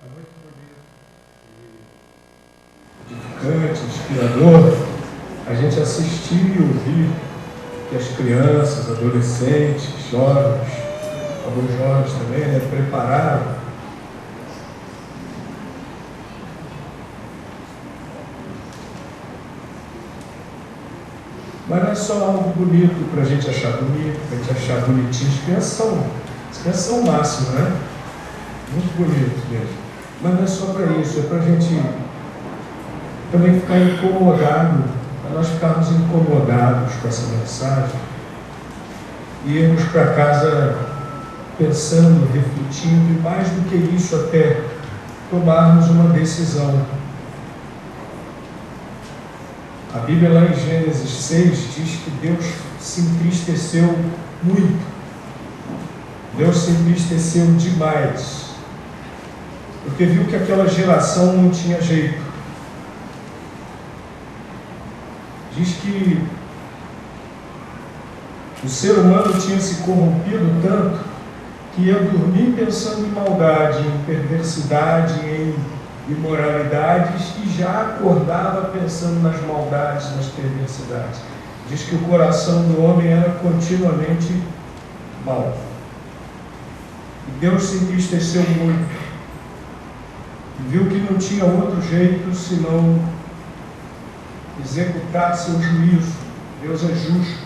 É muito bonito, edificante, inspirador, a gente assistir e ouvir que as crianças, adolescentes, jovens, alguns jovens também, prepararam mas não é só algo bonito para a gente achar bonito, para a gente achar bonitinho. As crianças são o máximo, né? Muito bonito mesmo. Mas não é só para isso, é para a gente também ficar incomodado, para nós ficarmos incomodados com essa mensagem e irmos para casa pensando, refletindo, e mais do que isso, até tomarmos uma decisão. A Bíblia, lá em Gênesis 6, diz que Deus se entristeceu muito. Deus se entristeceu demais, porque viu que aquela geração não tinha jeito. Diz que o ser humano tinha se corrompido tanto que ia dormir pensando em maldade, em perversidade, em imoralidades, e já acordava pensando nas maldades, nas perversidades. Diz que o coração do homem era continuamente mau. E Deus se entristeceu muito. E viu que não tinha outro jeito senão executar seu juízo. Deus é justo.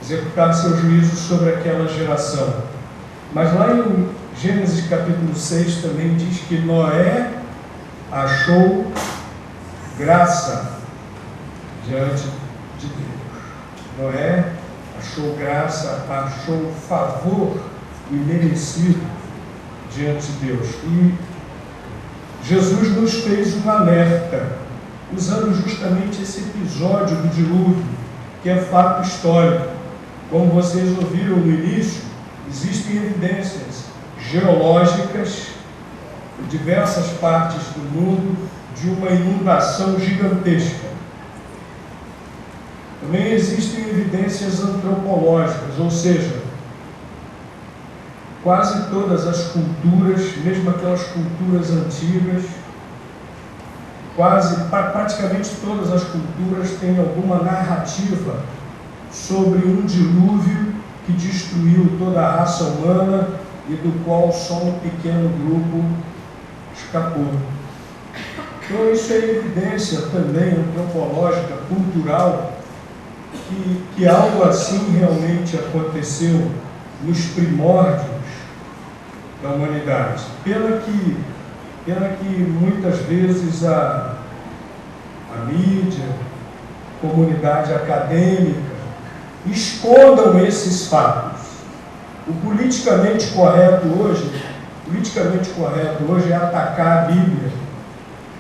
Executar seu juízo sobre aquela geração. Mas lá em Gênesis capítulo 6 também diz que Noé achou graça diante de Deus. Noé achou graça, achou favor imerecido diante de Deus. E Jesus nos fez um alerta, usando justamente esse episódio do dilúvio, que é fato histórico. Como vocês ouviram no início, existem evidências geológicas em diversas partes do mundo de uma inundação gigantesca. Também existem evidências antropológicas, ou seja, quase todas as culturas, mesmo aquelas culturas antigas, praticamente todas as culturas têm alguma narrativa sobre um dilúvio que destruiu toda a raça humana e do qual só um pequeno grupo escapou. Então isso é evidência também antropológica, cultural, que algo assim realmente aconteceu nos primórdios da humanidade. Pena que muitas vezes a mídia, a comunidade acadêmica escondam esses fatos. O politicamente correto hoje é atacar a Bíblia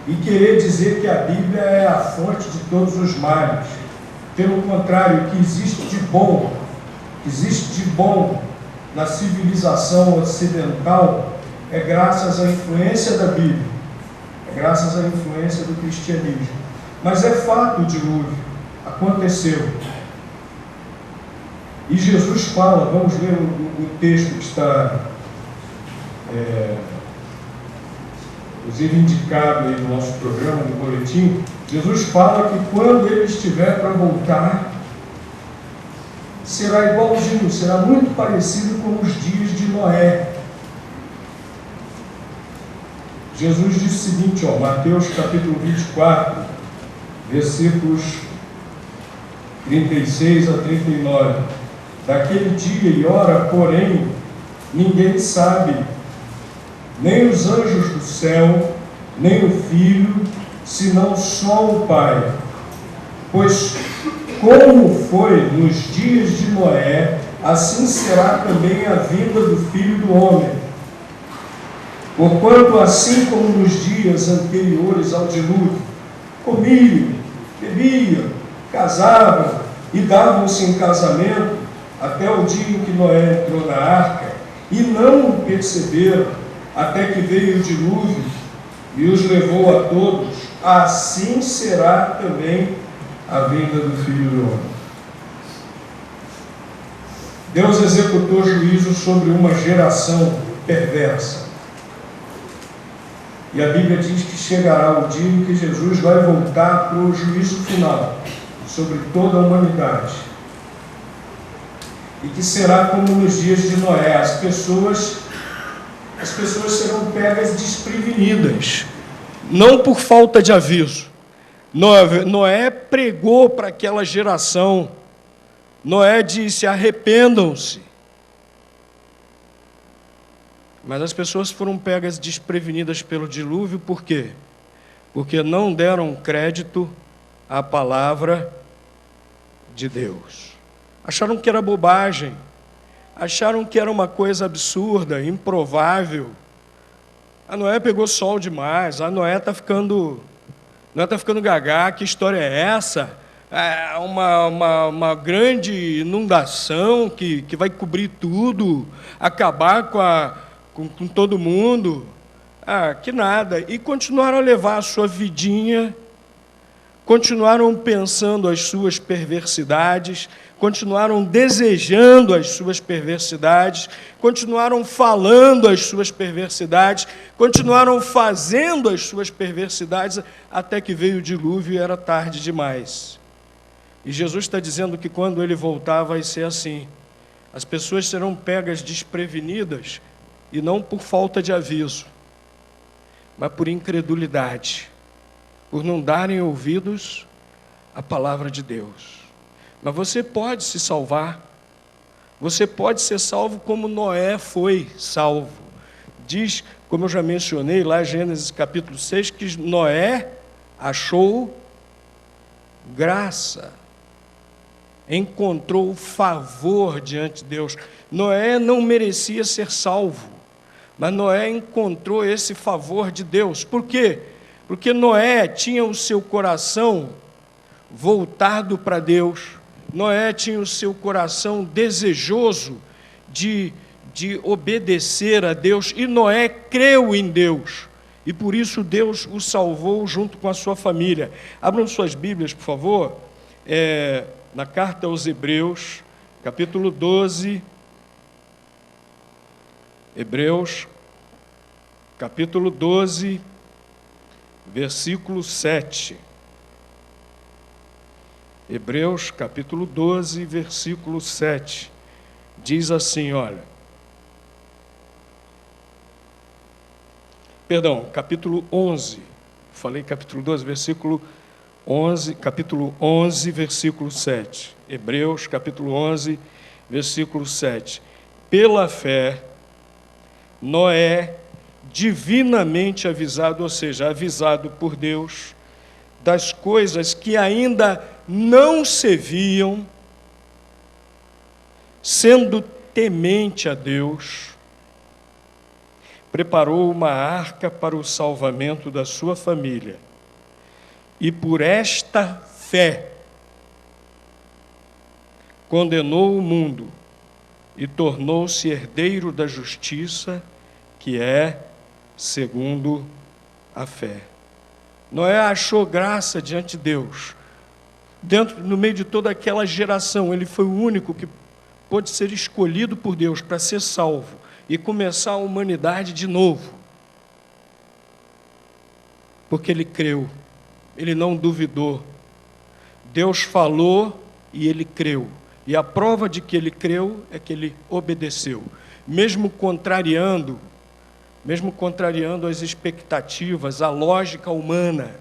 e querer dizer que a Bíblia é a fonte de todos os males. Pelo contrário, o que existe de bom na civilização ocidental é graças à influência da Bíblia, é graças à influência do cristianismo. Mas é fato o dilúvio, aconteceu. E Jesus fala, vamos ler o texto que está inclusive indicado aí no nosso programa, no boletim. Jesus fala que quando ele estiver para voltar, será igualzinho, será muito parecido com os dias de Noé. Jesus disse o seguinte, Mateus capítulo 24, versículos 36 a 39. Daquele dia e hora, porém, ninguém sabe, nem os anjos do céu, nem o Filho, senão só o Pai. Pois como foi nos dias de Noé, assim será também a vinda do Filho do Homem. Porquanto, assim como nos dias anteriores ao dilúvio, comiam, bebiam, casavam e davam-se em casamento, até o dia em que Noé entrou na arca, e não o perceberam, até que veio o dilúvio e os levou a todos, assim será também a vinda do Filho do Homem. Deus executou juízo sobre uma geração perversa. E a Bíblia diz que chegará o dia em que Jesus vai voltar para o juízo final sobre toda a humanidade. E que será como nos dias de Noé. As pessoas serão pegas desprevenidas, não por falta de aviso. Noé pregou para aquela geração. Noé disse: arrependam-se. Mas as pessoas foram pegas desprevenidas pelo dilúvio, por quê? Porque não deram crédito à palavra de Deus. Acharam que era bobagem, acharam que era uma coisa absurda, improvável. A Noé pegou sol demais, a Noé está ficando gaga, que história é essa? É uma grande inundação que vai cobrir tudo, acabar com todo mundo. Que nada. E continuaram a levar a sua vidinha, continuaram pensando as suas perversidades, continuaram desejando as suas perversidades, continuaram falando as suas perversidades, continuaram fazendo as suas perversidades, até que veio o dilúvio e era tarde demais. E Jesus está dizendo que quando Ele voltar vai ser assim. As pessoas serão pegas desprevenidas, e não por falta de aviso, mas por incredulidade, por não darem ouvidos à palavra de Deus. Mas você pode se salvar, você pode ser salvo como Noé foi salvo. Diz, como eu já mencionei lá em Gênesis capítulo 6, que Noé achou graça, encontrou favor diante de Deus. Noé não merecia ser salvo, mas Noé encontrou esse favor de Deus. Por quê? Porque Noé tinha o seu coração voltado para Deus. Noé tinha o seu coração desejoso de obedecer a Deus, e Noé creu em Deus, e por isso Deus o salvou junto com a sua família. Abram suas Bíblias, por favor, na carta aos Hebreus, capítulo 12, Hebreus, capítulo 12, versículo 7. Hebreus, capítulo 12, versículo 7. Diz assim, olha. Perdão, capítulo 11. Falei capítulo 12, versículo 11, capítulo 11, versículo 7. Hebreus, capítulo 11, versículo 7. Pela fé, Noé, divinamente avisado, ou seja, avisado por Deus, das coisas que ainda não se viam, sendo temente a Deus, preparou uma arca para o salvamento da sua família. E por esta fé, condenou o mundo e tornou-se herdeiro da justiça, que é segundo a fé. Noé achou graça diante de Deus. No meio de toda aquela geração, ele foi o único que pôde ser escolhido por Deus para ser salvo e começar a humanidade de novo. Porque ele creu, ele não duvidou. Deus falou e ele creu. E a prova de que ele creu é que ele obedeceu, mesmo contrariando as expectativas, a lógica humana.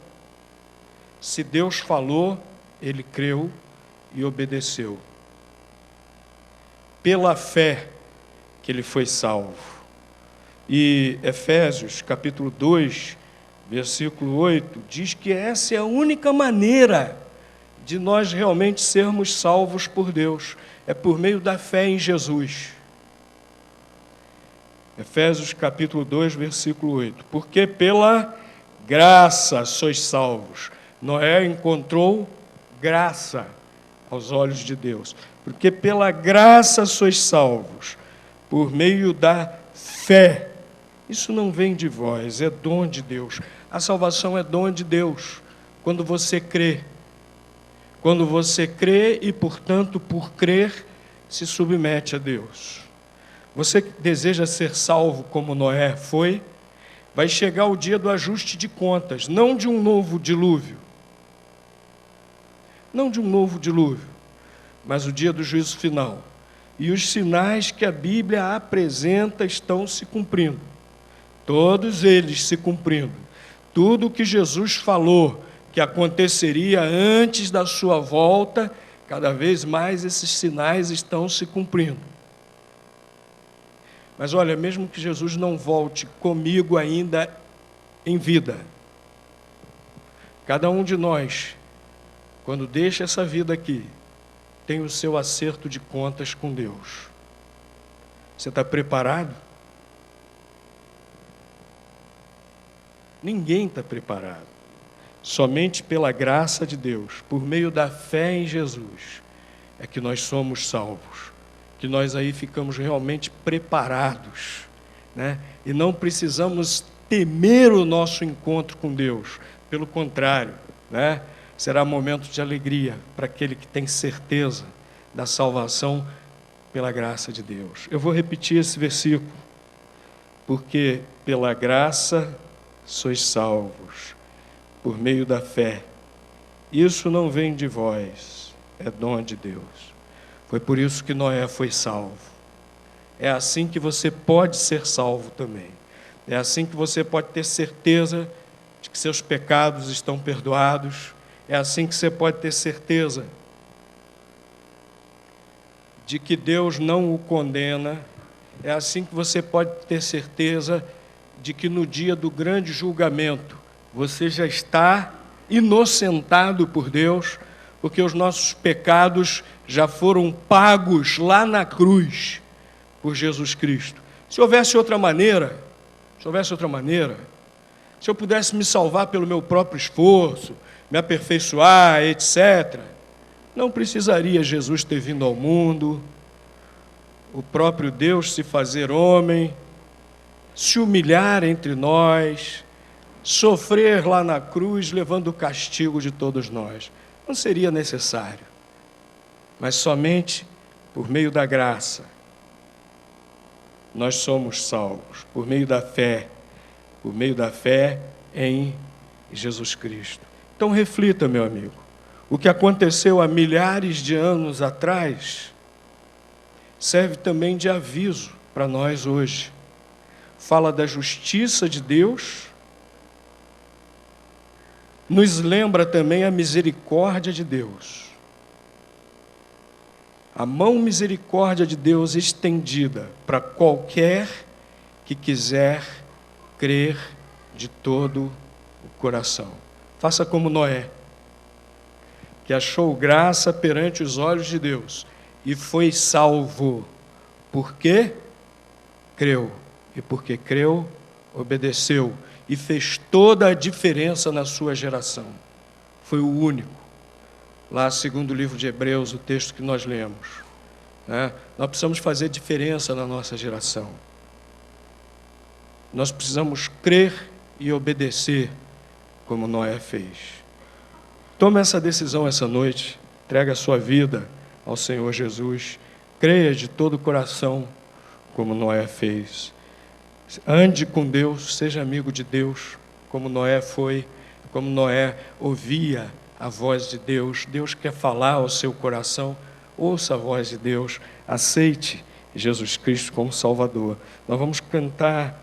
Se Deus falou, ele creu e obedeceu. Pela fé que ele foi salvo. E Efésios, capítulo 2, versículo 8, diz que essa é a única maneira de nós realmente sermos salvos por Deus. É por meio da fé em Jesus. Efésios capítulo 2, versículo 8. Porque pela graça sois salvos. Noé encontrou graça aos olhos de Deus. Porque pela graça sois salvos, por meio da fé. Isso não vem de vós, é dom de Deus. A salvação é dom de Deus, quando você crê. Quando você crê e, portanto, por crer, se submete a Deus. Você deseja ser salvo como Noé foi? Vai chegar o dia do ajuste de contas, não de um novo dilúvio. Não de um novo dilúvio, mas o dia do juízo final. E os sinais que a Bíblia apresenta estão se cumprindo. Todos eles se cumprindo. Tudo o que Jesus falou que aconteceria antes da sua volta, cada vez mais esses sinais estão se cumprindo. Mas olha, mesmo que Jesus não volte comigo ainda em vida, cada um de nós, quando deixa essa vida aqui, tem o seu acerto de contas com Deus. Você está preparado? Ninguém está preparado. Somente pela graça de Deus, por meio da fé em Jesus, é que nós somos salvos, que nós aí ficamos realmente preparados, né? E não precisamos temer o nosso encontro com Deus, pelo contrário, né? Será momento de alegria para aquele que tem certeza da salvação pela graça de Deus. Eu vou repetir esse versículo, porque pela graça sois salvos, por meio da fé. Isso não vem de vós, é dom de Deus. Foi por isso que Noé foi salvo. É assim que você pode ser salvo também. É assim que você pode ter certeza de que seus pecados estão perdoados. É assim que você pode ter certeza de que Deus não o condena. É assim que você pode ter certeza de que no dia do grande julgamento você já está inocentado por Deus, porque os nossos pecados já foram pagos lá na cruz por Jesus Cristo. Se houvesse outra maneira, se eu pudesse me salvar pelo meu próprio esforço, me aperfeiçoar, etc., não precisaria Jesus ter vindo ao mundo, o próprio Deus se fazer homem, se humilhar entre nós, sofrer lá na cruz, levando o castigo de todos nós. Não seria necessário. Mas somente por meio da graça, nós somos salvos, por meio da fé em Jesus Cristo. Então reflita, meu amigo, o que aconteceu há milhares de anos atrás serve também de aviso para nós hoje. Fala da justiça de Deus, nos lembra também a misericórdia de Deus. A mão misericórdia de Deus estendida para qualquer que quiser crer de todo o coração. Faça como Noé, que achou graça perante os olhos de Deus e foi salvo. Por quê? Creu. E porque creu, obedeceu e fez toda a diferença na sua geração. Foi o único. Lá, segundo o livro de Hebreus, o texto que nós lemos, né? Nós precisamos fazer diferença na nossa geração. Nós precisamos crer e obedecer como Noé fez. Tome essa decisão essa noite, entregue a sua vida ao Senhor Jesus, creia de todo o coração como Noé fez. Ande com Deus, seja amigo de Deus, como Noé foi, como Noé ouvia a voz de Deus. Deus quer falar ao seu coração, ouça a voz de Deus, aceite Jesus Cristo como Salvador. Nós vamos cantar